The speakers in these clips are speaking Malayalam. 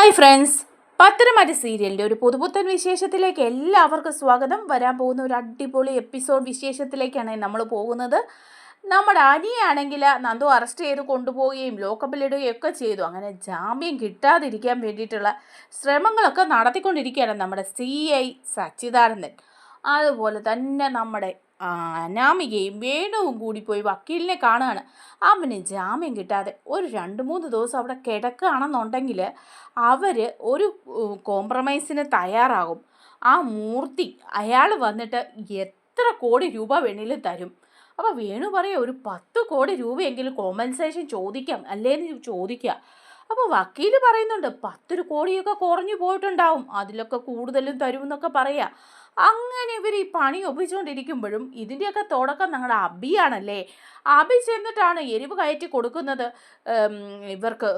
ഹായ് ഫ്രണ്ട്സ്, പത്തനംതിട്ട സീരിയലിൻ്റെ ഒരു പുതുപുത്തൻ വിശേഷത്തിലേക്ക് എല്ലാവർക്കും സ്വാഗതം. വരാൻ പോകുന്ന ഒരു അടിപൊളി എപ്പിസോഡ് വിശേഷത്തിലേക്കാണ് നമ്മൾ പോകുന്നത്. നമ്മുടെ അനിയാണെങ്കിൽ നന്ദു അറസ്റ്റ് ചെയ്ത് കൊണ്ടുപോവുകയും ലോക്കപ്പിലിടുകയും ഒക്കെ ചെയ്തു. അങ്ങനെ ജാമ്യം കിട്ടാതിരിക്കാൻ വേണ്ടിയിട്ടുള്ള ശ്രമങ്ങളൊക്കെ നടത്തിക്കൊണ്ടിരിക്കുകയാണ് നമ്മുടെ CI സച്ചിദാനന്ദൻ. അതുപോലെ തന്നെ നമ്മുടെ അനാമികയും വേണുവും കൂടി പോയി വക്കീലിനെ കാണുകയാണ്. അവന് ജാമ്യം കിട്ടാതെ ഒരു 2-3 ദിവസം അവിടെ കിടക്കുകയാണെന്നുണ്ടെങ്കിൽ അവർ ഒരു കോംപ്രമൈസിന് തയ്യാറാകും. ആ മൂർത്തി അയാൾ വന്നിട്ട് എത്ര കോടി രൂപ വേണേലും തരും. അപ്പോൾ വേണു പറയുക ഒരു 10 കോടി രൂപയെങ്കിലും കോമ്പൻസേഷൻ ചോദിക്കാം, അല്ലേന്ന് ചോദിക്കുക. അപ്പോൾ വക്കീൽ പറയുന്നുണ്ട് 10 കോടിയൊക്കെ കുറഞ്ഞു പോയിട്ടുണ്ടാവും, അതിലൊക്കെ കൂടുതലും തരുമെന്നൊക്കെ പറയാം. അങ്ങനെ ഇവർ ഈ പണി ഒപ്പിച്ചുകൊണ്ടിരിക്കുമ്പോഴും ഇതിൻ്റെയൊക്കെ തുടക്കം ഞങ്ങളുടെ അബിയാണല്ലേ. അബി ചെന്നിട്ടാണ് എരിവ് കയറ്റി കൊടുക്കുന്നത്. ഇവർക്ക്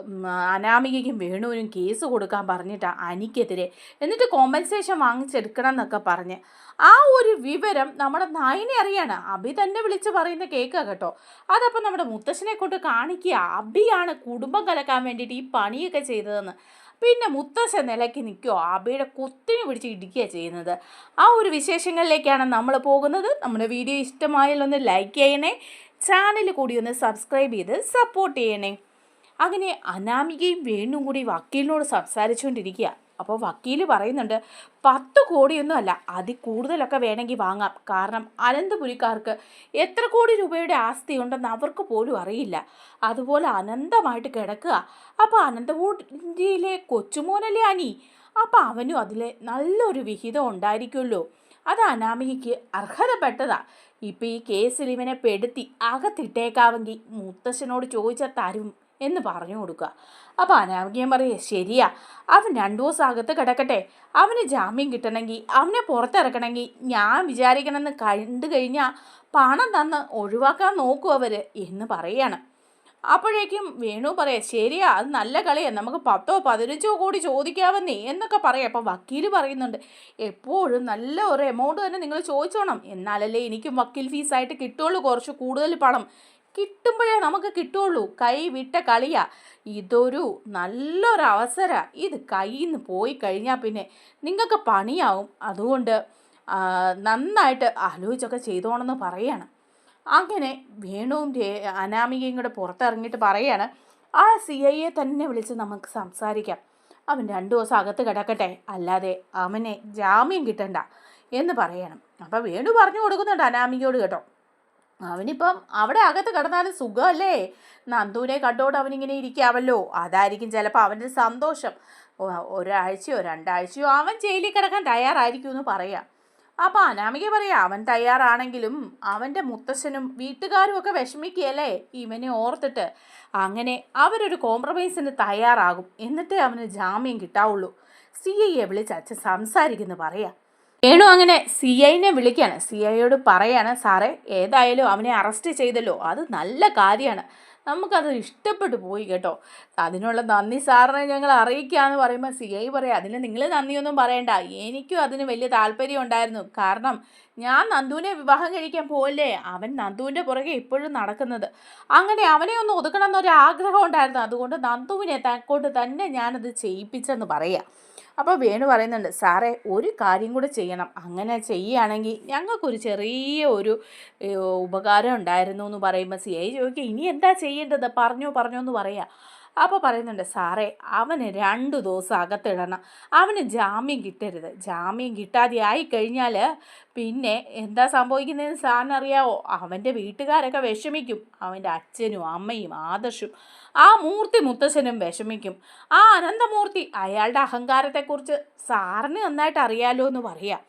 അനാമികയ്ക്കും വേണുവിനും കേസ് കൊടുക്കാൻ പറഞ്ഞിട്ടാണ് അനിക്കെതിരെ. എന്നിട്ട് കോമ്പൻസേഷൻ വാങ്ങിച്ചെടുക്കണം എന്നൊക്കെ പറഞ്ഞ് ആ ഒരു വിവരം നമ്മുടെ നായിനെ അറിയാണ്. അബി തന്നെ വിളിച്ച് പറയുന്ന കേൾക്കുക കേട്ടോ. അതപ്പോൾ നമ്മുടെ മുത്തശ്ശനെ കൊണ്ട് കാണിക്കുക അബിയാണ് കുടുംബം കലക്കാൻ വേണ്ടിയിട്ട് ഈ പണിയൊക്കെ ചെയ്തതെന്ന്. പിന്നെ മുത്തശ്ശൻ നിലയ്ക്ക് നിൽക്കുകയോ അബിയുടെ കുത്തിനെ പിടിച്ച് ഇടിക്കുക ചെയ്യുന്നത്. ആ ഒരു വിശേഷങ്ങളിലേക്കാണ് നമ്മൾ പോകുന്നത്. നമ്മുടെ വീഡിയോ ഇഷ്ടമായാലൊന്ന് ലൈക്ക് ചെയ്യണേ, ചാനൽ കൂടി ഒന്ന് സബ്സ്ക്രൈബ് ചെയ്ത് സപ്പോർട്ട് ചെയ്യണേ. അങ്ങനെ അനാമികയും വേണും കൂടി വക്കീലിനോട് സംസാരിച്ചുകൊണ്ടിരിക്കുക. അപ്പോൾ വക്കീൽ പറയുന്നുണ്ട് 10 കോടിയൊന്നും അല്ല, അതിൽ കൂടുതലൊക്കെ വേണമെങ്കിൽ വാങ്ങാം. കാരണം അനന്തപുരിക്കാർക്ക് എത്ര കോടി രൂപയുടെ ആസ്തി ഉണ്ടെന്ന് അവർക്ക് പോലും അറിയില്ല. അതുപോലെ അനന്തമായിട്ട് കിടക്കുക. അപ്പോൾ അനന്തപുരിയിലെ കൊച്ചുമോനല്ലേ അനി, അപ്പോൾ അവനും അതിലെ നല്ലൊരു വിഹിതം ഉണ്ടായിരിക്കുമല്ലോ. അത് അനാമികയ്ക്ക് അർഹതപ്പെട്ടതാ. ഇപ്പം ഈ കേസിൽ ഇവനെ പെടുത്തി അകത്തിട്ടേക്കാവെങ്കിൽ മുത്തശ്ശനോട് ചോദിച്ചാൽ തരും എന്ന് പറഞ്ഞു കൊടുക്കുക. അപ്പോൾ അനാമികയും പറയുക ശരിയാ, അവൻ 2 ദിവസം അകത്ത് കിടക്കട്ടെ, അവന് ജാമ്യം കിട്ടണമെങ്കിൽ അവനെ പുറത്തിറക്കണമെങ്കിൽ ഞാൻ വിചാരിക്കണമെന്ന് കണ്ടു കഴിഞ്ഞാൽ പണം തന്ന് ഒഴിവാക്കാൻ നോക്കും അവർ എന്ന് പറയാണ്. അപ്പോഴേക്കും വേണു പറയാം ശരിയാ, അത് നല്ല കളിയാണ്, നമുക്ക് 10-15 കോടി ചോദിക്കാവുന്നേ എന്നൊക്കെ പറയാം. അപ്പോൾ വക്കീൽ പറയുന്നുണ്ട് എപ്പോഴും നല്ല ഒരു എമൗണ്ട് തന്നെ നിങ്ങൾ ചോദിച്ചോണം, എന്നാലല്ലേ എനിക്കും വക്കീൽ ഫീസായിട്ട് കിട്ടുള്ളൂ. കുറച്ച് കൂടുതൽ പണം കിട്ടുമ്പോഴേ നമുക്ക് കിട്ടുള്ളൂ. കൈ വിട്ട കളിയാ, ഇതൊരു നല്ലൊരവസരമാണ്. ഇത് കയ്യിൽ നിന്ന് പോയി കഴിഞ്ഞാൽ പിന്നെ നിങ്ങൾക്ക് പണിയാവും. അതുകൊണ്ട് നന്നായിട്ട് ആലോചിച്ചൊക്കെ ചെയ്തോണമെന്ന് പറയാണ്. അങ്ങനെ വേണുവും അനാമികയും കൂടെ പുറത്തിറങ്ങിയിട്ട് പറയാണ് ആ CIയെ തന്നെ വിളിച്ച് നമുക്ക് സംസാരിക്കാം. അവൻ 2 ദിവസം അകത്ത് കിടക്കട്ടെ, അല്ലാതെ അവനെ ജാമ്യം കിട്ടണ്ട എന്ന് പറയണം. അപ്പോൾ വേണു പറഞ്ഞു കൊടുക്കുന്നുണ്ട് അനാമികയോട് കേട്ടോ. അവനിപ്പം അവിടെ അകത്ത് കിടന്നാലും സുഖമല്ലേ, നന്ദുവിനെ കണ്ടോണ്ട് അവനിങ്ങനെ ഇരിക്കാമല്ലോ, അതായിരിക്കും ചിലപ്പോൾ അവൻ്റെ സന്തോഷം. ഒരാഴ്ചയോ 2 ആഴ്ചയോ അവൻ ജയിലിൽ കിടക്കാൻ തയ്യാറായിരിക്കും എന്ന് പറയാം. അപ്പോൾ അനാമിക പറയാം അവൻ തയ്യാറാണെങ്കിലും അവൻ്റെ മുത്തശ്ശനും വീട്ടുകാരും ഒക്കെ വിഷമിക്കുകയല്ലേ ഇവനെ ഓർത്തിട്ട്. അങ്ങനെ അവരൊരു കോംപ്രമൈസിന് തയ്യാറാകും, എന്നിട്ടേ അവന് ജാമ്യം കിട്ടാവുള്ളൂ. CIയെ വിളിച്ച് അച്ഛൻ സംസാരിക്കുന്നു പറയാം. വേണു അങ്ങനെ CIനെ വിളിക്കുകയാണ്. CIയോട് പറയാണ് സാറേ, ഏതായാലും അവനെ അറസ്റ്റ് ചെയ്തല്ലോ, അത് നല്ല കാര്യമാണ്, നമുക്കത് ഇഷ്ടപ്പെട്ടു പോയി കേട്ടോ, അതിനുള്ള നന്ദി സാറിനെ ഞങ്ങൾ അറിയിക്കാമെന്ന് പറയുമ്പോൾ CI പറയാം അതിന് നിങ്ങൾ നന്ദിയൊന്നും പറയണ്ട, എനിക്കും അതിന് വലിയ താല്പര്യം ഉണ്ടായിരുന്നു. കാരണം ഞാൻ നന്ദുവിനെ വിവാഹം കഴിക്കാൻ പോകല്ലേ, അവൻ നന്ദുവിൻ്റെ പുറകെ ഇപ്പോഴും നടക്കുന്നത്. അങ്ങനെ അവനെ ഒന്ന് ഒതുക്കണം എന്നൊരു ആഗ്രഹം ഉണ്ടായിരുന്നു, അതുകൊണ്ട് നന്ദുവിനെ കൊണ്ട് തന്നെ ഞാനത് ചെയ്യിപ്പിച്ചെന്ന് പറയാം. അപ്പോൾ വേണു പറയുന്നുണ്ട് സാറേ ഒരു കാര്യം കൂടെ ചെയ്യണം, അങ്ങനെ ചെയ്യുകയാണെങ്കിൽ ഞങ്ങൾക്കൊരു ചെറിയ ഒരു ഉപകാരം ഉണ്ടായിരുന്നു എന്ന് പറയുമ്പോൾ CI ചോദിക്കുക ഇനി എന്താ ചെയ്യേണ്ടത്, പറഞ്ഞോ എന്ന് പറയാം. അപ്പോൾ പറയുന്നുണ്ട് സാറേ അവന് 2 ദിവസം അകത്തിടണം, അവന് ജാമ്യം കിട്ടരുത്. ജാമ്യം കിട്ടാതെ ആയിക്കഴിഞ്ഞാൽ പിന്നെ എന്താ സംഭവിക്കുന്നതെന്ന് സാറിന് അറിയാവോ, അവൻ്റെ വീട്ടുകാരൊക്കെ വിഷമിക്കും, അവൻ്റെ അച്ഛനും അമ്മയും ആദർശും ആ മൂർത്തി മുത്തശ്ശനും വിഷമിക്കും. ആ അനന്തമൂർത്തി അയാളുടെ അഹങ്കാരത്തെക്കുറിച്ച് സാറിന് നന്നായിട്ട് അറിയാലോ എന്ന് പറയാം.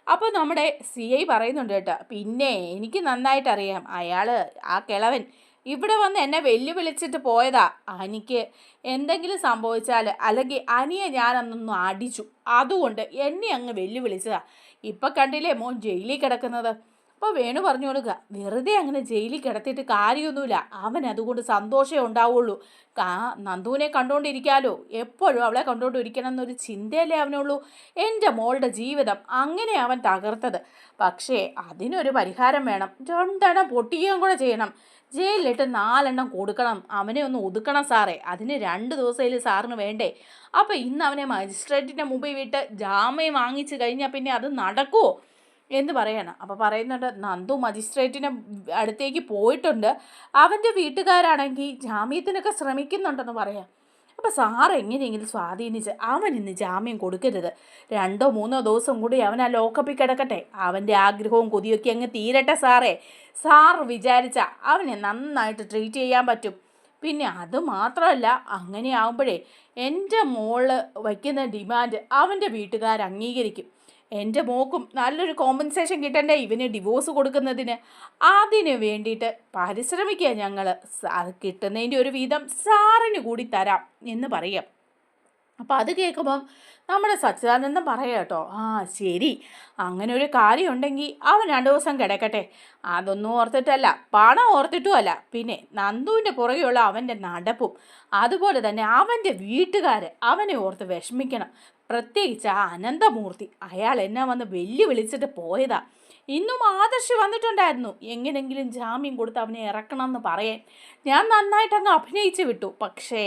അപ്പോൾ നമ്മുടെ CI പറയുന്നുണ്ട് കേട്ടോ, പിന്നെ എനിക്ക് നന്നായിട്ട് അറിയാം, അയാൾ ആ കിളവൻ ഇവിടെ വന്ന് എന്നെ വെല്ലുവിളിച്ചിട്ട് പോയതാ. അനിക്ക് എന്തെങ്കിലും സംഭവിച്ചാൽ അല്ലെങ്കിൽ അനിയെ ഞാനൊന്നൊന്ന് അടിച്ചു, അതുകൊണ്ട് എന്നെ അങ്ങ് വെല്ലുവിളിച്ചതാ. ഇപ്പം കണ്ടില്ലേ മോൻ ജയിലിൽ കിടക്കുന്നത്. അപ്പോൾ വേണു പറഞ്ഞു കൊടുക്കുക വെറുതെ അങ്ങനെ ജയിലിൽ കിടത്തിയിട്ട് കാര്യമൊന്നുമില്ല, അവൻ അതുകൊണ്ട് സന്തോഷമേ ഉണ്ടാവുള്ളൂ. നന്ദുവിനെ കണ്ടുകൊണ്ടിരിക്കാമല്ലോ, എപ്പോഴും അവളെ കണ്ടുകൊണ്ടിരിക്കണം എന്നൊരു ചിന്തയല്ലേ അവനുള്ളൂ. എൻ്റെ മോളുടെ ജീവിതം അങ്ങനെ അവൻ തകർത്തത്. പക്ഷേ അതിനൊരു പരിഹാരം വേണം, 2 പൊട്ടിക്കുകയും കൂടെ ചെയ്യണം. ജയിലിലിട്ട് 4 കൊടുക്കണം, അവനെ ഒന്ന് ഒതുക്കണം സാറേ, അതിന് 2 ദിവസത്തിൽ സാറിന് വേണ്ടേ. അപ്പം ഇന്ന് അവനെ മജിസ്ട്രേറ്റിൻ്റെ മുമ്പിൽ വിട്ട് ജാമ്യം വാങ്ങിച്ച് കഴിഞ്ഞാൽ പിന്നെ അത് നടക്കുമോ എന്ന് പറയണം. അപ്പോൾ പറയുന്നുണ്ട്, നന്ദു മജിസ്ട്രേറ്റിൻ്റെ അടുത്തേക്ക് പോയിട്ടുണ്ട്, അവൻ്റെ വീട്ടുകാരാണെങ്കിൽ ജാമ്യത്തിനൊക്കെ ശ്രമിക്കുന്നുണ്ടെന്ന് പറയാം. അപ്പോൾ സാർ എങ്ങനെയെങ്കിലും സ്വാധീനിച്ച് അവൻ ഇന്ന് ജാമ്യം കൊടുക്കരുത്, 2-3 ദിവസം കൂടി അവൻ ആ ലോക്കപ്പിൽ കിടക്കട്ടെ, അവൻ്റെ ആഗ്രഹവും കൊതിയൊക്കെ അങ്ങ് തീരട്ടെ സാറേ. സാർ വിചാരിച്ച അവനെ നന്നായിട്ട് ട്രീറ്റ് ചെയ്യാൻ പറ്റും. പിന്നെ അത് മാത്രമല്ല, അങ്ങനെ ആകുമ്പോഴേ എൻ്റെ മോള് വയ്ക്കുന്ന ഡിമാൻഡ് അവൻ്റെ വീട്ടുകാർ അംഗീകരിക്കും. എൻ്റെ മോക്കും നല്ലൊരു കോമ്പൻസേഷൻ കിട്ടണ്ടേ ഇവന് ഡിവോഴ്സ് കൊടുക്കുന്നതിന്. അതിന് വേണ്ടിയിട്ട് പരിശ്രമിക്കുക ഞങ്ങൾ, കിട്ടുന്നതിൻ്റെ ഒരു വീതം സാറിന് കൂടി തരാം എന്ന് പറയാം. അപ്പം അത് കേൾക്കുമ്പം നമ്മുടെ സച്ചിദാനന്ദൻ പറയാം കേട്ടോ, ആ ശരി, അങ്ങനെ ഒരു കാര്യം ഉണ്ടെങ്കിൽ അവൻ 2 ദിവസം കിടക്കട്ടെ. അതൊന്നും ഓർത്തിട്ടല്ല, പണം ഓർത്തിട്ടുമല്ല, പിന്നെ നന്ദുവിൻ്റെ പുറകെയുള്ള അവൻ്റെ നടപ്പും അതുപോലെ തന്നെ അവൻ്റെ വീട്ടുകാർ അവനെ ഓർത്ത് വിഷമിക്കണം. പ്രത്യേകിച്ച് ആ അനന്തമൂർത്തി, അയാൾ എന്നെ വന്ന് വിളിച്ചിട്ട് പോയതാ. ഇന്നും ആദർശ് വന്നിട്ടുണ്ടായിരുന്നു എങ്ങനെങ്കിലും ജാമ്യം കൊടുത്ത് അവനെ ഇറക്കണം എന്ന് പറയാൻ. ഞാൻ നന്നായിട്ട് അങ്ങ് അഭിനയിച്ച് വിട്ടു, പക്ഷേ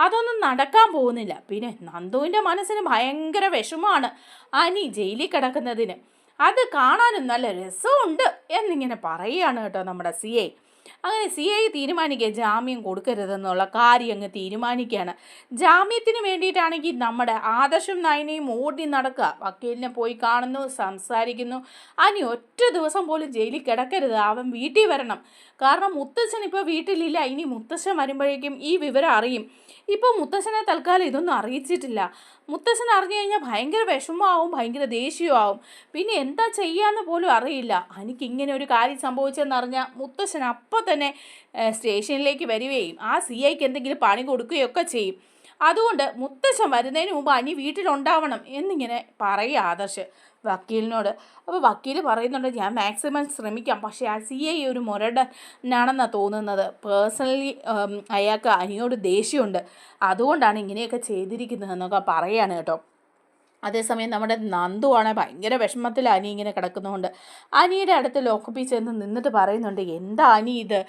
അതൊന്നും നടക്കാൻ പോകുന്നില്ല. പിന്നെ നന്ദുവിൻ്റെ മനസ്സിന് ഭയങ്കര വിഷമമാണ് അനി ജയിലിൽ കിടക്കുന്നതിന്, അത് കാണാനും നല്ല രസമുണ്ട് എന്നിങ്ങനെ പറയുകയാണ് കേട്ടോ നമ്മുടെ CI. അങ്ങനെ CI തീരുമാനിക്കുക ജാമ്യം കൊടുക്കരുതെന്നുള്ള കാര്യം അങ്ങ് തീരുമാനിക്കുകയാണ്. ജാമ്യത്തിന് വേണ്ടിയിട്ടാണെങ്കിൽ നമ്മുടെ ആദർശും നയനയും ഓടി നടക്കുക, വക്കീലിനെ പോയി കാണുന്നു, സംസാരിക്കുന്നു. അനി ഒറ്റ ദിവസം പോലും ജയിലിൽ കിടക്കരുത്, അവൻ വീട്ടിൽ വരണം. കാരണം മുത്തച്ഛൻ ഇപ്പോൾ വീട്ടിലില്ല, ഇനി മുത്തച്ഛൻ വരുമ്പോഴേക്കും ഈ വിവരം അറിയും. ഇപ്പോൾ മുത്തച്ഛനെ തൽക്കാലം ഇതൊന്നും അറിയിച്ചിട്ടില്ല. മുത്തച്ഛൻ അറിഞ്ഞു കഴിഞ്ഞാൽ ഭയങ്കര വിഷമമാവും, ഭയങ്കര ദേഷ്യമാവും, പിന്നെ എന്താ ചെയ്യാന്ന് പോലും അറിയില്ല. എനിക്കിങ്ങനെ ഒരു കാര്യം സംഭവിച്ചെന്നറിഞ്ഞാൽ മുത്തച്ഛൻ അപ്പോൾ തന്നെ സ്റ്റേഷനിലേക്ക് വരികയും ആ CIക്ക് എന്തെങ്കിലും പണി കൊടുക്കുകയൊക്കെ ചെയ്യും. അതുകൊണ്ട് മുത്തച്ഛൻ വരുന്നതിന് മുമ്പ് അനി വീട്ടിലുണ്ടാവണം എന്നിങ്ങനെ പറയുക ആദർശ് വക്കീലിനോട്. അപ്പോൾ വക്കീൽ പറയുന്നുണ്ട്, ഞാൻ മാക്സിമം ശ്രമിക്കാം, പക്ഷേ ആ CI ഒരു മുരടനാണെന്നാണ് തോന്നുന്നത്. പേഴ്സണലി അയാൾക്ക് അനിയോട് ദേഷ്യമുണ്ട്, അതുകൊണ്ടാണ് ഇങ്ങനെയൊക്കെ ചെയ്തിരിക്കുന്നതെന്നൊക്കെ പറയാണ് കേട്ടോ. അതേസമയം നമ്മുടെ നന്ദുവാണ് ഭയങ്കര വിഷമത്തിൽ അനി ഇങ്ങനെ കിടക്കുന്നതുകൊണ്ട് അനിയുടെ അടുത്ത് ലോക്കപ്പിൽ ചെന്ന് നിന്നിട്ട് പറയുന്നുണ്ട്, എന്താ അനി ഇത്,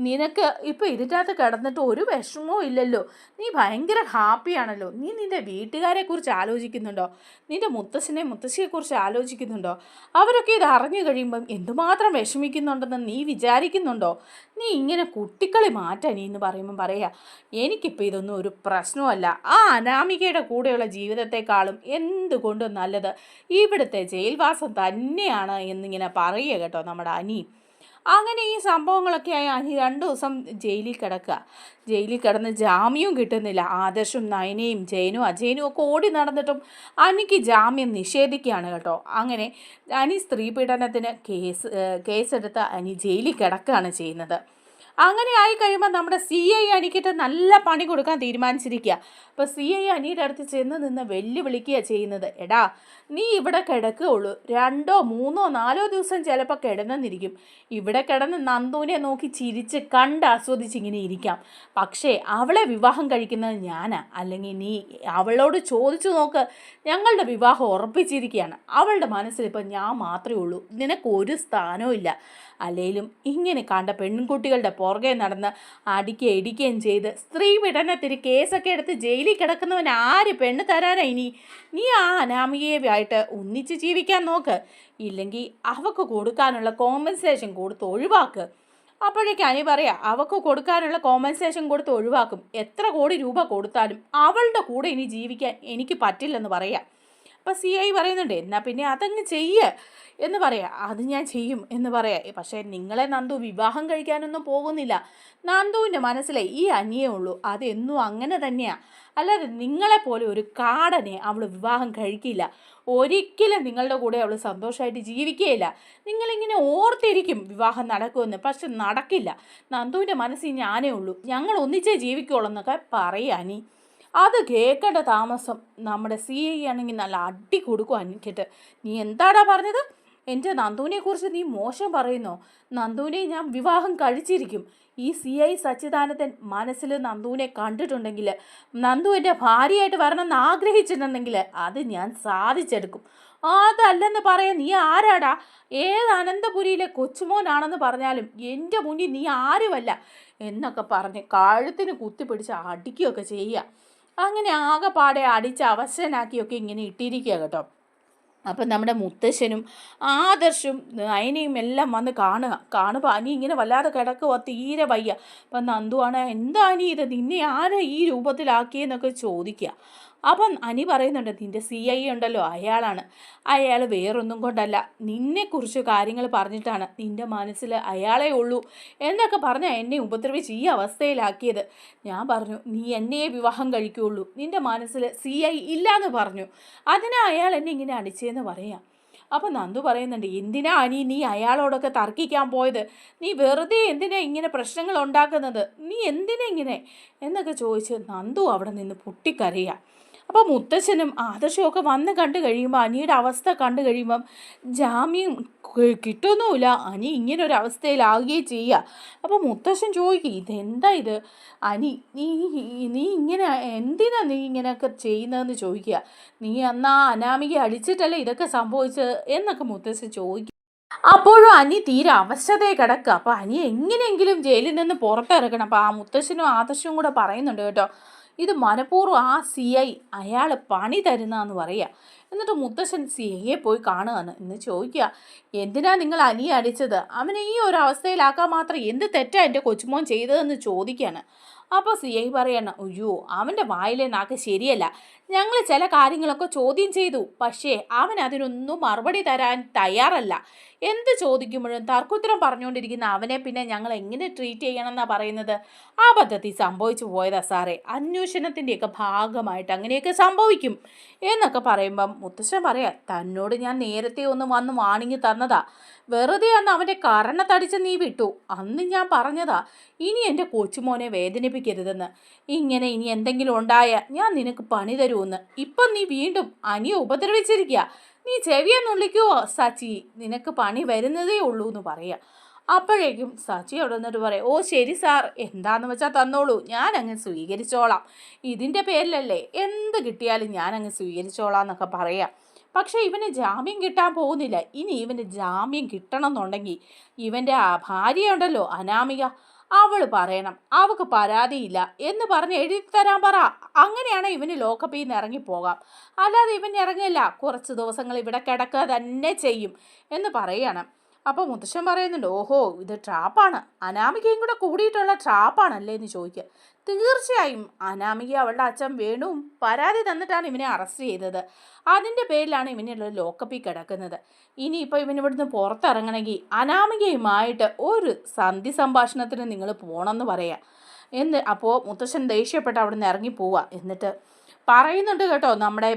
നിനക്ക് ഇപ്പോൾ ഇതിനകത്ത് കിടന്നിട്ട് ഒരു വിഷമവും ഇല്ലല്ലോ, നീ ഭയങ്കര ഹാപ്പിയാണല്ലോ, നീ നിൻ്റെ വീട്ടുകാരെക്കുറിച്ച് ആലോചിക്കുന്നുണ്ടോ, നിൻ്റെ മുത്തശ്ശിയെക്കുറിച്ച് ആലോചിക്കുന്നുണ്ടോ, അവരൊക്കെ ഇത് അറിഞ്ഞു കഴിയുമ്പം എന്തുമാത്രം വിഷമിക്കുന്നുണ്ടെന്ന് നീ വിചാരിക്കുന്നുണ്ടോ, നീ ഇങ്ങനെ കുട്ടിക്കളി മാറ്റാനി എന്ന് പറയുമ്പം പറയാ, എനിക്കിപ്പോൾ ഇതൊന്നും ഒരു പ്രശ്നമല്ല, ആ അനാമികയുടെ കൂടെയുള്ള ജീവിതത്തെക്കാളും എന്തുകൊണ്ടും നല്ലത് ഇവിടുത്തെ ജയിൽവാസം തന്നെയാണ് എന്നിങ്ങനെ പറയുക കേട്ടോ നമ്മുടെ അനി. അങ്ങനെ ഈ സംഭവങ്ങളൊക്കെ ആയി അനി 2 ദിവസം ജയിലിൽ കിടക്കുക. ജയിലിൽ കിടന്ന് ജാമ്യവും കിട്ടുന്നില്ല. ആദർശും നയനയും ജയനും അജയനും ഒക്കെ ഓടി നടന്നിട്ടും അനിക്ക് ജാമ്യം നിഷേധിക്കുകയാണ് കേട്ടോ. അങ്ങനെ അനി സ്ത്രീ പീഡനത്തിന് കേസെടുത്ത് അനി ജയിലിൽ കിടക്കുകയാണ് ചെയ്യുന്നത്. അങ്ങനെ ആയി കഴിയുമ്പോൾ നമ്മുടെ CI അനിക്കിട്ട് നല്ല പണി കൊടുക്കാൻ തീരുമാനിച്ചിരിക്കുക. അപ്പോൾ CI അനിയുടെ അടുത്ത് ചെന്ന് നിന്ന് വെല്ലുവിളിക്കുക ചെയ്യുന്നത്, എടാ നീ ഇവിടെ കിടക്കുകയുള്ളൂ, 2, 3, 4 ദിവസം ചിലപ്പോൾ കിടന്നെന്നിരിക്കും, ഇവിടെ കിടന്ന് നന്ദുവിനെ നോക്കി ചിരിച്ച് കണ്ട് ആസ്വദിച്ചിങ്ങനെ ഇരിക്കാം, പക്ഷേ അവളെ വിവാഹം കഴിക്കുന്നത് ഞാനാ, അല്ലെങ്കിൽ നീ അവളോട് ചോദിച്ചു നോക്ക്, ഞങ്ങളുടെ വിവാഹം ഉറപ്പിച്ചിരിക്കുകയാണ്, അവളുടെ മനസ്സിലിപ്പോൾ ഞാൻ മാത്രമേ ഉള്ളൂ, നിനക്കൊരു സ്ഥാനവും ഇല്ല, അല്ലെങ്കിലും ഇങ്ങനെ കണ്ട പെൺകുട്ടികളുടെ പുറകെ നടന്ന് അടിക്കുകയും ഇടിക്കുകയും ചെയ്ത് സ്ത്രീ പീഡനത്തിന് കേസൊക്കെ എടുത്ത് ജയിലിൽ കിടക്കുന്നവൻ ആര് പെണ്ണ് തരാനാ ഇനി, നീ ആ അനാമികയുമായിട്ട് ഒന്നിച്ച് ജീവിക്കാൻ നോക്ക്, ഇല്ലെങ്കിൽ അവൾക്ക് കൊടുക്കാനുള്ള കോമ്പൻസേഷൻ കൊടുത്ത് ഒഴിവാക്ക്. അപ്പോഴേക്കും അനി പറയാം, അവൾക്ക് കൊടുക്കാനുള്ള കോമ്പൻസേഷൻ കൊടുത്ത് ഒഴിവാക്കും, എത്ര കോടി രൂപ കൊടുത്താലും അവളുടെ കൂടെ ഇനി ജീവിക്കാൻ എനിക്ക് പറ്റില്ലെന്ന് പറയാം. അപ്പോൾ CI പറയുന്നുണ്ട്, എന്നാൽ പിന്നെ അതങ്ങ് ചെയ്യ് എന്ന് പറയാം, അത് ഞാൻ ചെയ്യും എന്ന് പറയാം. പക്ഷേ നിങ്ങളെ നന്ദു വിവാഹം കഴിക്കാനൊന്നും പോകുന്നില്ല, നന്ദുവിൻ്റെ മനസ്സിലെ ഈ അനിയേ ഉള്ളൂ, അതെന്നും അങ്ങനെ തന്നെയാണ്, അല്ലാതെ നിങ്ങളെപ്പോലെ ഒരു കാടനെ അവൾ വിവാഹം കഴിക്കില്ല, ഒരിക്കലും നിങ്ങളുടെ കൂടെ അവൾ സന്തോഷമായിട്ട് ജീവിക്കുകയില്ല, നിങ്ങളിങ്ങനെ ഓർത്തിരിക്കും വിവാഹം നടക്കുമെന്ന്, പക്ഷെ നടക്കില്ല, നന്ദുവിൻ്റെ മനസ്സിൽ ഞാനേ ഉള്ളൂ, ഞങ്ങൾ ഒന്നിച്ചേ ജീവിക്കുള്ളൂ എന്നൊക്കെ പറയാം അനി. അത് കേൾക്കേണ്ട താമസം നമ്മുടെ CI ആണെങ്കിൽ നല്ല അടി കൊടുക്കും അനിക്കിട്ട്. നീ എന്താടാ പറഞ്ഞത്, എൻ്റെ നന്ദുവിനെക്കുറിച്ച് നീ മോശം പറയുന്നോ, നന്ദുവിനെ ഞാൻ വിവാഹം കഴിച്ചിരിക്കും, ഈ CI സച്ചിദാനന്ദൻ മനസ്സിൽ നന്ദുവിനെ കണ്ടിട്ടുണ്ടെങ്കിൽ, നന്ദു എൻ്റെ ഭാര്യയായിട്ട് വരണമെന്ന് ആഗ്രഹിച്ചിട്ടുണ്ടെങ്കിൽ അത് ഞാൻ സാധിച്ചെടുക്കും. അതല്ലെന്ന് പറയാൻ നീ ആരാടാ? ഏത് അനന്തപുരിയിലെ കൊച്ചുമോനാണെന്ന് പറഞ്ഞാലും എൻ്റെ മുന്നിൽ നീ ആരുമല്ല എന്നൊക്കെ പറഞ്ഞ് കഴുത്തിന് കുത്തിപ്പിടിച്ച് അടിക്കുകയൊക്കെ ചെയ്യുക. അങ്ങനെ ആകെപ്പാടെ അടിച്ച് അവശനാക്കിയൊക്കെ ഇങ്ങനെ ഇട്ടിരിക്കുക കേട്ടോ. അപ്പം നമ്മുടെ മുത്തശ്ശനും ആദർശും നയനയും എല്ലാം വന്ന് കാണുമ്പോൾ അനി ഇങ്ങനെ വല്ലാതെ കിടക്കുക, തീരെ വയ്യ. അപ്പം നന്ദുവാണ്, എന്താ അനി ഇത്, നിന്നെ ആരാ ഈ രൂപത്തിലാക്കിയെന്നൊക്കെ ചോദിക്കുക. അപ്പം അനി പറയുന്നുണ്ട്, നിൻ്റെ CI ഉണ്ടല്ലോ അയാളാണ്. അയാൾ വേറൊന്നും കൊണ്ടല്ല, നിന്നെക്കുറിച്ച് കാര്യങ്ങൾ പറഞ്ഞിട്ടാണ് നിൻ്റെ മനസ്സിൽ അയാളേ ഉള്ളൂ എന്നൊക്കെ പറഞ്ഞാൽ എന്നെ ഉപദ്രവിച്ച് ഈ അവസ്ഥയിലാക്കിയത്. ഞാൻ പറഞ്ഞു, നീ എന്നെയെ വിവാഹം കഴിക്കുകയുള്ളൂ, നിൻ്റെ മനസ്സിൽ CI ഇല്ലയെന്ന് പറഞ്ഞു. അതിനാ അയാൾ എന്നെ ഇങ്ങനെ അടിച്ചതെന്ന് പറയാം. അപ്പം നന്ദു പറയുന്നുണ്ട്, എന്തിനാ അനി നീ അയാളോടൊക്കെ തർക്കിക്കാൻ പോയത്? നീ വെറുതെ എന്തിനാ ഇങ്ങനെ പ്രശ്നങ്ങൾ ഉണ്ടാക്കുന്നത്? നീ എന്തിനാ ഇങ്ങനെ എന്നൊക്കെ ചോദിച്ച് നന്ദു അവിടെ നിന്ന് പൊട്ടിക്കരയുക. അപ്പോൾ മുത്തശ്ശനും ആദർശവും ഒക്കെ വന്ന് കണ്ടു കഴിയുമ്പോൾ, അനിയുടെ അവസ്ഥ കണ്ടു കഴിയുമ്പം ജാമ്യം കിട്ടുന്നുമില്ല, അനി ഇങ്ങനെ ഒരു അവസ്ഥയിലാവുകയും ചെയ്യുക. അപ്പോൾ മുത്തശ്ശൻ ചോദിക്കും, ഇതെന്താ ഇത് അനി, നീ ഇങ്ങനെ എന്തിനാ നീ ഇങ്ങനെയൊക്കെ ചെയ്യുന്നതെന്ന് ചോദിക്കുക. നീ അന്നാ അനാമികയെ അടിച്ചിട്ടല്ലേ ഇതൊക്കെ സംഭവിച്ചത് എന്നൊക്കെ മുത്തശ്ശൻ ചോദിക്കും. അപ്പോഴും അനി തീരെ അവശതയെ കിടക്കുക. അപ്പോൾ അനി എങ്ങനെയെങ്കിലും ജയിലിൽ നിന്ന് പുറത്തിറക്കണം. അപ്പോൾ ആ മുത്തശ്ശനും ആദർശവും കൂടെ പറയുന്നുണ്ട് കേട്ടോ, ഇത് മനഃപൂർവ്വം ആ CI അയാൾ പണി തരുന്നതെന്ന് പറയുക. എന്നിട്ട് മുത്തശ്ശൻ CIയെ പോയി കാണുകയാണ്. എന്ന് ചോദിക്കുക, എന്തിനാ നിങ്ങൾ അനിയെ അടിച്ചത്? അവനെ ഈ ഒരു അവസ്ഥയിലാക്കാൻ മാത്രം എന്ത് തെറ്റാ എൻ്റെ കൊച്ചുമോൻ ചെയ്തതെന്ന് ചോദിക്കുകയാണ്. അപ്പോൾ CI പറയണം, അയ്യോ അവൻ്റെ വായിലെ നാക്ക് ശരിയല്ല, ഞങ്ങൾ ചില കാര്യങ്ങളൊക്കെ ചോദ്യം ചെയ്തു, പക്ഷേ അവൻ അതിനൊന്നും മറുപടി തരാൻ തയ്യാറല്ല. എന്ത് ചോദിക്കുമ്പോഴും തർക്കുത്തരം പറഞ്ഞുകൊണ്ടിരിക്കുന്ന അവനെ പിന്നെ ഞങ്ങൾ എങ്ങനെ ട്രീറ്റ് ചെയ്യണമെന്നാണ് പറയുന്നത്? ആ പദ്ധതി സംഭവിച്ചു പോയതാ സാറേ, അന്വേഷണത്തിൻ്റെയൊക്കെ ഭാഗമായിട്ട് അങ്ങനെയൊക്കെ സംഭവിക്കും എന്നൊക്കെ പറയുമ്പം മുത്തശ്ശൻ പറയാം, തന്നോട് ഞാൻ നേരത്തെ ഒന്ന് വന്ന് വാണിങ്ങി തന്നതാ, വെറുതെ അന്ന് അവൻ്റെ കരണത്തടിച്ച് നീ വിട്ടു. അന്ന് ഞാൻ പറഞ്ഞതാ, ഇനി എൻ്റെ കൊച്ചുമോനെ വേദനിപ്പിക്കരുതെന്ന്. ഇങ്ങനെ ഇനി എന്തെങ്കിലും ഉണ്ടായ ഞാൻ നിനക്ക് പണി തരുമെന്ന്. ഇപ്പം നീ വീണ്ടും അനിയെ ഉപദ്രവിച്ചിരിക്കുക. നീ ചെവിയെന്നുള്ളിക്കുവോ സച്ചി, നിനക്ക് പണി വരുന്നതേ ഉള്ളൂ എന്ന് പറയുക. അപ്പോഴേക്കും സച്ചി അവിടെ നിന്നിട്ട് പറയാം, ഓ ശരി സാർ, എന്താണെന്ന് വെച്ചാൽ തന്നോളൂ, ഞാനങ്ങ് സ്വീകരിച്ചോളാം. ഇതിൻ്റെ പേരിലല്ലേ, എന്ത് കിട്ടിയാലും ഞാനങ്ങ് സ്വീകരിച്ചോളാം എന്നൊക്കെ പറയാം. പക്ഷേ ഇവന് ജാമ്യം കിട്ടാൻ പോകുന്നില്ല. ഇനി ഇവന് ജാമ്യം കിട്ടണം എന്നുണ്ടെങ്കിൽ ഇവൻ്റെ ആ ഭാര്യയുണ്ടല്ലോ അനാമിക, അവൾ പറയണം അവൾക്ക് പരാതിയില്ല എന്ന് പറഞ്ഞ് എഴുതി തരാൻ പറ. അങ്ങനെയാണ് ഇവന് ലോക്കപ്പിൽ നിന്ന് ഇറങ്ങിപ്പോകാം. അല്ലാതെ ഇവൻ ഇറങ്ങില്ല, കുറച്ച് ദിവസങ്ങൾ ഇവിടെ കിടക്കുക തന്നെ ചെയ്യും എന്ന് പറയുകയാണ്. അപ്പോൾ മുത്തശ്ശൻ പറയുന്നുണ്ട്, ഓഹോ ഇത് ട്രാപ്പാണ്, അനാമികയും കൂടെ കൂടിയിട്ടുള്ള ട്രാപ്പാണല്ലേ എന്ന് ചോദിക്കുക. തീർച്ചയായും അനാമിക അവളുടെ അച്ഛൻ വേണുവും പരാതി തന്നിട്ടാണ് ഇവനെ അറസ്റ്റ് ചെയ്തത്. അതിൻ്റെ പേരിലാണ് ഇവനുള്ള ലോക്കപ്പിൽ കിടക്കുന്നത്. ഇനിയിപ്പോൾ ഇവനിവിടുന്ന് പുറത്തിറങ്ങണമെങ്കിൽ അനാമികയുമായിട്ട് ഒരു സന്ധി സംഭാഷണത്തിന് നിങ്ങൾ പോകണമെന്ന് പറയാം എന്ന്. അപ്പോൾ മുത്തശ്ശൻ ദേഷ്യപ്പെട്ട് അവിടെ നിന്ന് ഇറങ്ങി പോവുക. എന്നിട്ട് പറയുന്നുണ്ട് കേട്ടോ, നമ്മുടെ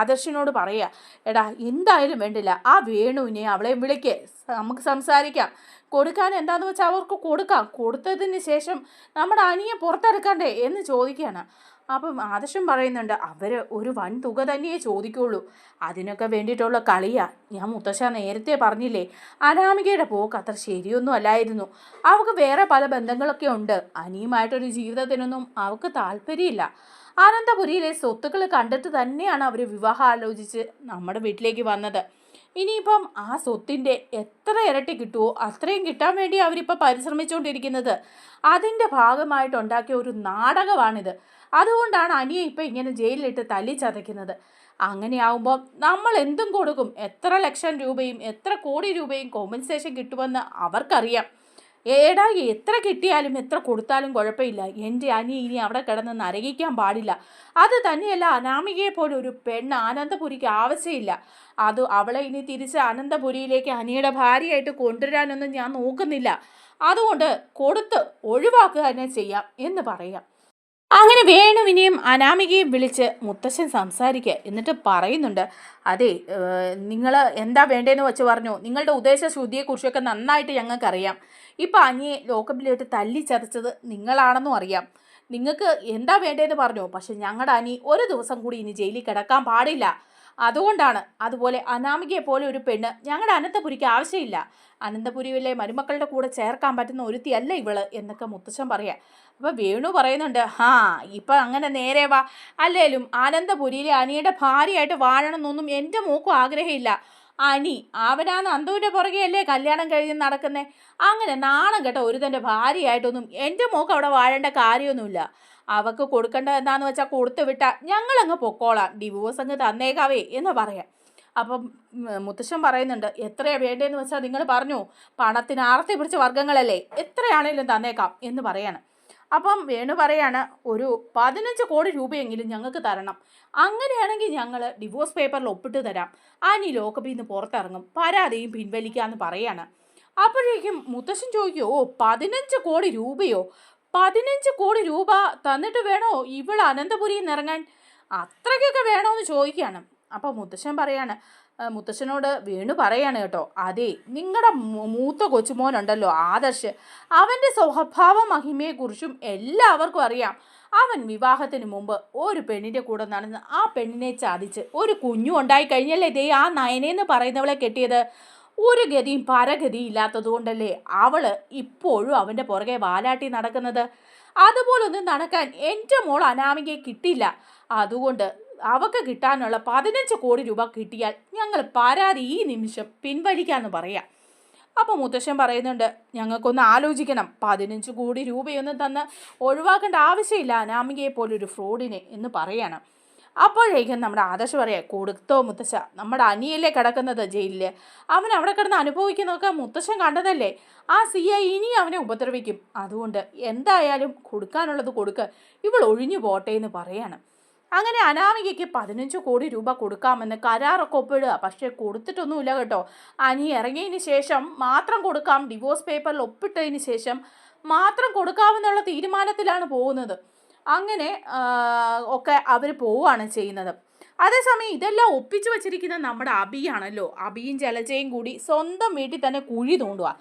ആദർശിനോട് പറയുക, എടാ എന്തായാലും വേണ്ടില്ല, ആ വേണുവിനെ അവളെ വിളിക്ക്, നമുക്ക് സംസാരിക്കാം, കൊടുക്കാൻ എന്താണെന്ന് വെച്ചാൽ അവർക്ക് കൊടുക്കാം, കൊടുത്തതിന് ശേഷം നമ്മുടെ അനിയെ പുറത്തെടുക്കണ്ടേ എന്ന് ചോദിക്കുകയാണ്. അപ്പം ആദർശം പറയുന്നുണ്ട്, അവർ ഒരു വൻ തുക തന്നെയേ ചോദിക്കുള്ളൂ, അതിനൊക്കെ വേണ്ടിയിട്ടുള്ള കളിയാ. ഞാൻ മുത്തശ്ശ നേരത്തെ പറഞ്ഞില്ലേ, അനാമികയുടെ പോക്ക് അത്ര ശരിയൊന്നും അല്ലായിരുന്നു. അവൾക്ക് വേറെ പല ബന്ധങ്ങളൊക്കെ ഉണ്ട്, അനിയുമായിട്ടൊരു ജീവിതത്തിനൊന്നും അവൾക്ക് താല്പര്യമില്ല. അനന്തപുരിയിലെ സ്വത്തുക്കൾ കണ്ടിട്ട് തന്നെയാണ് അവർ വിവാഹം ആലോചിച്ച് നമ്മുടെ വീട്ടിലേക്ക് വന്നത്. ഇനിയിപ്പം ആ സ്വത്തിൻ്റെ എത്ര ഇരട്ടി കിട്ടുമോ അത്രയും കിട്ടാൻ വേണ്ടി അവരിപ്പോൾ പരിശ്രമിച്ചുകൊണ്ടിരിക്കുന്നത്. അതിൻ്റെ ഭാഗമായിട്ടുണ്ടാക്കിയ ഒരു നാടകമാണിത്. അതുകൊണ്ടാണ് അനിയെ ഇപ്പം ഇങ്ങനെ ജയിലിലിട്ട് തല്ലിച്ചതയ്ക്കുന്നത്. അങ്ങനെയാവുമ്പോൾ നമ്മൾ എന്തും കൊടുക്കും, എത്ര ലക്ഷം രൂപയും എത്ര കോടി രൂപയും കോമ്പൻസേഷൻ കിട്ടുമെന്ന് അവർക്കറിയാം. ഏടാ എത്ര കിട്ടിയാലും എത്ര കൊടുത്താലും കുഴപ്പമില്ല, എൻ്റെ അനി ഇനി അവിടെ കിടന്ന് നരകിക്കാൻ പാടില്ല. അത് തന്നെയല്ല, അനാമികയെ പോലെ ഒരു പെണ്ണ് അനന്തപുരിക്ക് ആവശ്യമില്ല. അവളെ ഇനി തിരിച്ച് അനന്തപുരിയിലേക്ക് അനിയുടെ ഭാര്യയായിട്ട് കൊണ്ടുവരാനൊന്നും ഞാൻ നോക്കുന്നില്ല. അതുകൊണ്ട് കൊടുത്ത് ഒഴിവാക്കുക തന്നെ ചെയ്യാം എന്ന് പറയാം. അങ്ങനെ വേണുവിനെയും അനാമികയും വിളിച്ച് മുത്തശ്ശൻ സംസാരിക്കുക. എന്നിട്ട് പറയുന്നുണ്ട്, അതെ നിങ്ങൾ എന്താ വേണ്ടതെന്ന് വെച്ച് പറഞ്ഞു, നിങ്ങളുടെ ഉദ്ദേശശുദ്ധിയെക്കുറിച്ചൊക്കെ നന്നായിട്ട് ഞങ്ങൾക്കറിയാം. ഇപ്പം അനിയെ ലോക്കപ്പിലിട്ട് തല്ലിച്ചതച്ചത് നിങ്ങളാണെന്നും അറിയാം. നിങ്ങൾക്ക് എന്താ വേണ്ടതെന്ന് പറഞ്ഞു, പക്ഷെ ഞങ്ങളുടെ അനി ഒരു ദിവസം കൂടി ഇനി ജയിലിൽ കിടക്കാൻ പാടില്ല. അതുകൊണ്ടാണ്. അതുപോലെ അനാമികയെ പോലെ ഒരു പെണ്ണ് ഞങ്ങളുടെ അനന്തപുരിക്ക് ആവശ്യമില്ല. അനന്തപുരിയിലെ മരുമക്കളുടെ കൂടെ ചേർക്കാൻ പറ്റുന്ന ഒരുത്തിയല്ല ഇവള് എന്നൊക്കെ മുത്തശ്ശൻ പറയാം. അപ്പോൾ വേണു പറയുന്നുണ്ട്, ഇപ്പം അങ്ങനെ നേരെ വാ. അല്ലേലും അനന്തപുരിയിലെ അനിയുടെ ഭാര്യയായിട്ട് വാഴണമെന്നൊന്നും എൻ്റെ മോക്കും ആഗ്രഹമില്ല. അനി അവനാണ് അന്തുവിൻ്റെ പുറകെയല്ലേ കല്യാണം കഴിഞ്ഞ് നടക്കുന്നത്. അങ്ങനെ നാണം കേട്ട ഒരുത്തൻ്റെ ഭാര്യയായിട്ടൊന്നും എൻ്റെ മോക്ക് അവിടെ വാഴേണ്ട കാര്യമൊന്നുമില്ല. അവൾക്ക് കൊടുക്കേണ്ട എന്താണെന്ന് വെച്ചാൽ കൊടുത്തു വിട്ടാൽ ഞങ്ങളങ്ങ് പൊക്കോളാം, ഡിവോഴ്സ് അങ്ങ് തന്നേക്കാവേ എന്ന് പറയാം. അപ്പം മുത്തശ്ശൻ പറയുന്നുണ്ട്, എത്രയാണ് വേണ്ടതെന്ന് വെച്ചാൽ നിങ്ങൾ പറഞ്ഞു, പണത്തിന് ആർത്തി പിടിച്ച വർഗ്ഗങ്ങളല്ലേ, എത്രയാണേലും തന്നേക്കാം എന്ന് പറയാണ്. അപ്പം വേണു പറയാണ്, ഒരു 15 കോടി രൂപയെങ്കിലും ഞങ്ങൾക്ക് തരണം. അങ്ങനെയാണെങ്കിൽ ഞങ്ങൾ ഡിവോഴ്സ് പേപ്പറിൽ ഒപ്പിട്ട് തരാം. അനി ലോക്കപ്പിൽ നിന്ന് പുറത്തിറങ്ങും, പരാതിയും പിൻവലിക്കാമെന്ന് പറയാണ്. അപ്പോഴേക്കും മുത്തശ്ശൻ ചോദിക്കുമോ, 15 കോടി രൂപയോ? 15 കോടി രൂപ തന്നിട്ട് വേണോ ഇവൾ അനന്തപുരിയിൽ നിന്ന് ഇറങ്ങാൻ? അത്രയ്ക്കൊക്കെ വേണോന്ന് ചോദിക്കുകയാണ്. അപ്പോൾ മുത്തശ്ശൻ പറയാണ്, മുത്തശ്ശനോട് വേണു പറയാണ് കേട്ടോ, അതെ, നിങ്ങളുടെ മൂത്ത കൊച്ചുമോനുണ്ടല്ലോ ആദർശ്, അവൻ്റെ സ്വഭാവ മഹിമയെക്കുറിച്ചും എല്ലാവർക്കും അറിയാം. അവൻ വിവാഹത്തിന് മുമ്പ് ഒരു പെണ്ണിൻ്റെ കൂടെ നടന്ന് ആ പെണ്ണിനെ ചതിച്ച് ഒരു കുഞ്ഞു ഉണ്ടായി കഴിഞ്ഞല്ലേ ദേ ആ നയനേന്ന് പറയുന്നവളെ കെട്ടിയത്. ഒരു ഗതിയും പരഗതിയും ഇല്ലാത്തത് കൊണ്ടല്ലേ അവൾ ഇപ്പോഴും അവൻ്റെ പുറകെ വാലാട്ടി നടക്കുന്നത്. അതുപോലൊന്നും നടക്കാൻ എൻ്റെ മോൾ അനാമികയെ കിട്ടില്ല. അതുകൊണ്ട് അവൾക്ക് കിട്ടാനുള്ള 15 കോടി രൂപ കിട്ടിയാൽ ഞങ്ങൾ പരാതി ഈ നിമിഷം പിൻവലിക്കാമെന്ന് പറയാം. അപ്പോൾ മുത്തശ്ശൻ പറയുന്നുണ്ട്, ഞങ്ങൾക്കൊന്ന് ആലോചിക്കണം. 15 കോടി രൂപയൊന്നും തന്ന് ഒഴിവാക്കേണ്ട ആവശ്യമില്ല അനാമികയെ പോലൊരു ഫ്രോഡിനെ എന്ന് പറയാണ്. അപ്പോഴേക്കും നമ്മുടെ ആദർശ് പറയാം, കൊടുത്തോ മുത്തശ്ശ, നമ്മുടെ അനിയല്ലേ കിടക്കുന്നത് ജയിലിൽ, അവൻ അവിടെ കിടന്ന് അനുഭവിക്കുന്നതൊക്കെ മുത്തശ്ശൻ കണ്ടതല്ലേ. ആ CI ഇനി അവനെ ഉപദ്രവിക്കും. അതുകൊണ്ട് എന്തായാലും കൊടുക്കാനുള്ളത് കൊടുക്ക്, ഇവൾ ഒഴിഞ്ഞു പോട്ടെ എന്ന് പറയാണ്. അങ്ങനെ അനാമികയ്ക്ക് 15 കോടി രൂപ കൊടുക്കാമെന്ന് കരാറൊക്കെ ഒപ്പിടുക. പക്ഷേ കൊടുത്തിട്ടൊന്നുമില്ല കേട്ടോ. അനി ഇറങ്ങിയതിന് ശേഷം മാത്രം കൊടുക്കാം, ഡിവോഴ്സ് പേപ്പറിൽ ഒപ്പിട്ടതിന് ശേഷം മാത്രം കൊടുക്കാമെന്നുള്ള തീരുമാനത്തിലാണ് പോകുന്നത്. അങ്ങനെ ഒക്കെ അവർ പോവുകയാണ് ചെയ്യുന്നത്. അതേസമയം ഇതെല്ലാം ഒപ്പിച്ചു വച്ചിരിക്കുന്ന നമ്മുടെ അബിയാണല്ലോ. അബിയും ജലജയും കൂടി സ്വന്തം വീട്ടിൽ തന്നെ കുഴി തോണ്ടുക.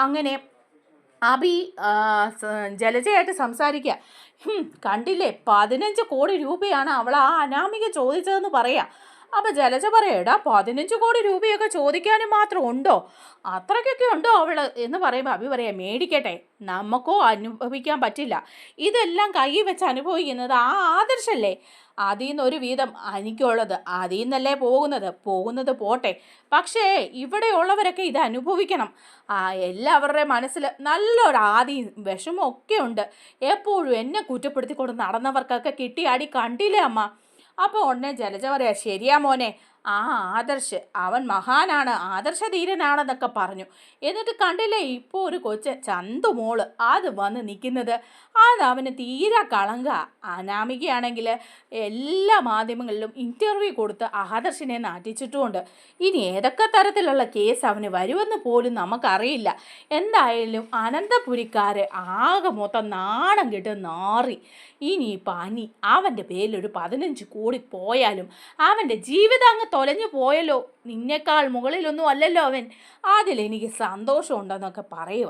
അങ്ങനെ അബി ജലജയായിട്ട് സംസാരിക്കുക. കണ്ടില്ലേ, 15 കോടി രൂപയാണ് അവൾ ആ അനാമിക ചോദിച്ചതെന്ന് പറയാം. അപ്പം ജലജ പറയടാ, 15 കോടി രൂപയൊക്കെ ചോദിക്കാനും മാത്രം ഉണ്ടോ? അത്രയ്ക്കൊക്കെ ഉണ്ടോ അവൾ എന്ന് പറയുമ്പോൾ അബി പറയാം, മേടിക്കട്ടെ, നമുക്കോ അനുഭവിക്കാൻ പറ്റില്ല. ഇതെല്ലാം കൈ വെച്ച് അനുഭവിക്കുന്നത് ആ ആദർശല്ലേ. അതിൽ നിന്നൊരു വീതം എനിക്കുള്ളത്, അതിൽ നിന്നല്ലേ പോകുന്നത് പോട്ടെ. പക്ഷേ ഇവിടെയുള്ളവരൊക്കെ ഇത് അനുഭവിക്കണം. എല്ലാവരുടെ മനസ്സിൽ നല്ലൊരു ആദിയും വിഷമവും ഒക്കെ ഉണ്ട്. എപ്പോഴും എന്നെ കുറ്റപ്പെടുത്തിക്കൊണ്ട് നടന്നവർക്കൊക്കെ കിട്ടിയാടി കണ്ടില്ലേ അമ്മ. അപ്പോൾ ഉടനെ ജലജ പറയാ, ശരിയാ മോനെ, ആ ആദർശ് അവൻ മഹാനാണ്, ആദർശധീരനാണെന്നൊക്കെ പറഞ്ഞു. എന്നിട്ട് കണ്ടില്ലേ ഇപ്പോൾ ഒരു കൊച്ച് ചന്തുമോള് അത് വന്ന് നിൽക്കുന്നത്, അത് അവന് തീരെ കളങ്ക. അനാമികയാണെങ്കിൽ എല്ലാ മാധ്യമങ്ങളിലും ഇൻ്റർവ്യൂ കൊടുത്ത് ആദർശിനെ നാട്ടിച്ചിട്ടുമുണ്ട്. ഇനി ഏതൊക്കെ തരത്തിലുള്ള കേസ് അവന് വരുമെന്ന് പോലും നമുക്കറിയില്ല. എന്തായാലും അനന്തപുരിക്കാർ ആകെ മൊത്തം നാണം കെട്ട് നാറി. ഇനിയിപ്പോൾ അനി അവൻ്റെ പേരിലൊരു 15 കോടി പോയാലും അവൻ്റെ ജീവിതം അങ്ങ് തൊലഞ്ഞു പോയല്ലോ. നിന്നേക്കാൾ മുകളിലൊന്നും അല്ലല്ലോ അവൻ. അതിലെനിക്ക് സന്തോഷമുണ്ടെന്നൊക്കെ പറയുക.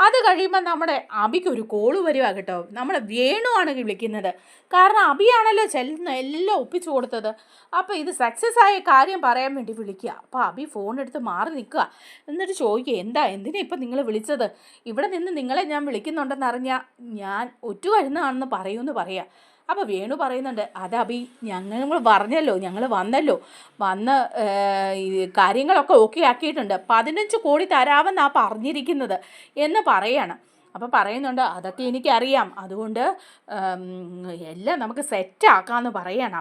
അത് കഴിയുമ്പോൾ നമ്മുടെ അബിക്കൊരു കോള് വരിക കേട്ടോ. നമ്മുടെ വേണുവാണ് വിളിക്കുന്നത്. കാരണം അബിയാണല്ലോ ചെല്ലുന്ന എല്ലാം ഒപ്പിച്ചു കൊടുത്തത്. അപ്പോൾ ഇത് സക്സസ് ആയ കാര്യം പറയാൻ വേണ്ടി വിളിക്കുക. അപ്പോൾ അബി ഫോൺ എടുത്ത് മാറി നിൽക്കുക. എന്നിട്ട് ചോദിക്കുക, എന്തിനാ ഇപ്പം നിങ്ങൾ വിളിച്ചത്? ഇവിടെ നിന്ന് നിങ്ങളെ ഞാൻ വിളിക്കുന്നുണ്ടെന്നറിഞ്ഞാൽ ഞാൻ ഒറ്റുകഴുന്നതാണെന്ന് പറയൂന്ന് പറയാം. അപ്പോൾ വേണു പറയുന്നുണ്ട്, അതബി, ഞങ്ങൾ പറഞ്ഞല്ലോ, ഞങ്ങൾ വന്ന് കാര്യങ്ങളൊക്കെ ഓക്കെ ആക്കിയിട്ടുണ്ട്, 15 കോടി തരാമെന്നാണ് പറഞ്ഞിരിക്കുന്നത് എന്ന് പറയാണ്. അപ്പോൾ പറയുന്നുണ്ട്, അതൊക്കെ എനിക്കറിയാം, അതുകൊണ്ട് എല്ലാം നമുക്ക് സെറ്റാക്കാമെന്ന് പറയാണ്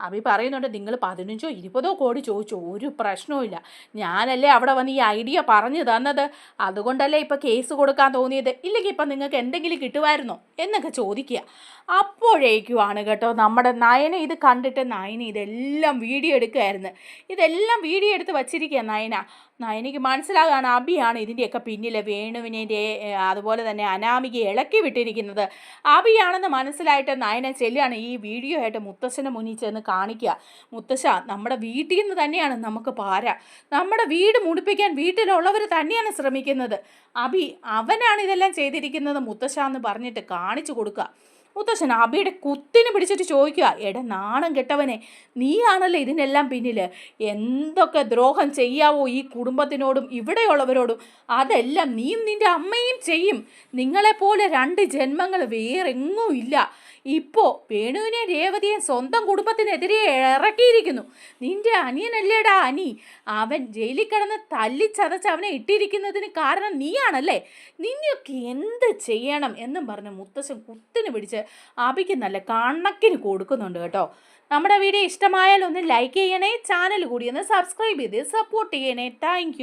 അബി പറയുന്നുണ്ട്, നിങ്ങൾ 15 20 കോടി ചോദിച്ചോ, ഒരു പ്രശ്നവുമില്ല, ഞാനല്ലേ അവിടെ വന്ന് ഈ ഐഡിയ പറഞ്ഞു തന്നത്, അതുകൊണ്ടല്ലേ ഇപ്പോൾ കേസ് കൊടുക്കാൻ തോന്നിയത്, ഇല്ലെങ്കിൽ ഇപ്പം നിങ്ങൾക്ക് എന്തെങ്കിലും കിട്ടുമായിരുന്നോ എന്നൊക്കെ ചോദിക്കുക. അപ്പോഴേക്കുമാണ് കേട്ടോ നമ്മുടെ നയന ഇത് കണ്ടിട്ട് നയന ഇതെല്ലാം വീഡിയോ എടുക്കുകയായിരുന്നു. ഇതെല്ലാം വീഡിയോ എടുത്ത് വച്ചിരിക്കുക നയനയ്ക്ക് മനസ്സിലാകാണ് അബിയാണ് ഇതിൻ്റെയൊക്കെ പിന്നിൽ വേണുവിനെ അതുപോലെ തന്നെ അനാമികയെ ഇളക്കി വിട്ടിരിക്കുന്നത് അബിയാണെന്ന് മനസ്സിലായിട്ട് നയന ചെല്ലുകയാണ് ഈ വീഡിയോ ആയിട്ട് മുത്തശ്ശന് മുന്നിൽ ചെന്ന് കാണിക്കുക. മുത്തശ്ശ, നമ്മുടെ വീട്ടിൽ നിന്ന് തന്നെയാണ് നമുക്ക് പാര, നമ്മുടെ വീട് മുടിപ്പിക്കാൻ വീട്ടിലുള്ളവർ തന്നെയാണ് ശ്രമിക്കുന്നത്, അവനാണ് ഇതെല്ലാം ചെയ്തിരിക്കുന്നത് മുത്തശ്ശ എന്ന് പറഞ്ഞിട്ട് കാണിച്ചു കൊടുക്കുക. മുത്തശ്ശൻ അബിയുടെ കുത്തിന് പിടിച്ചിട്ട് ചോദിക്കുക, എടാ നാണം കെട്ടവനെ, നീയാണല്ലോ ഇതിനെല്ലാം പിന്നിൽ. എന്തൊക്കെ ദ്രോഹം ചെയ്യാവോ ഈ കുടുംബത്തിനോടും ഇവിടെയുള്ളവരോടും അതെല്ലാം നീയും നിൻ്റെ അമ്മയും ചെയ്യും. നിങ്ങളെപ്പോലെ 2 ജന്മങ്ങൾ വേറെങ്ങും ഇല്ല. ഇപ്പോൾ വേണുവിനെ രേവതിയെ സ്വന്തം കുടുംബത്തിനെതിരെ ഇറക്കിയിരിക്കുന്നു. നിൻ്റെ അനിയനല്ലേടാ അനി, അവൻ ജയിലിൽ കിടന്ന് തല്ലിച്ചതച്ച് അവനെ ഇട്ടിരിക്കുന്നതിന് കാരണം നീയാണല്ലേ. നിന്നെയൊക്കെ എന്ത് ചെയ്യണം എന്നും പറഞ്ഞ് മുത്തശ്ശൻ കുത്തിന് പിടിച്ച് അബിക്ക് നല്ല കണക്കിന് കൊടുക്കുന്നുണ്ട് കേട്ടോ. നമ്മുടെ വീഡിയോ ഇഷ്ടമായാൽ ഒന്ന് ലൈക്ക് ചെയ്യണേ, ചാനൽ കൂടി ഒന്ന് സബ്സ്ക്രൈബ് ചെയ്ത് സപ്പോർട്ട് ചെയ്യണേ. താങ്ക്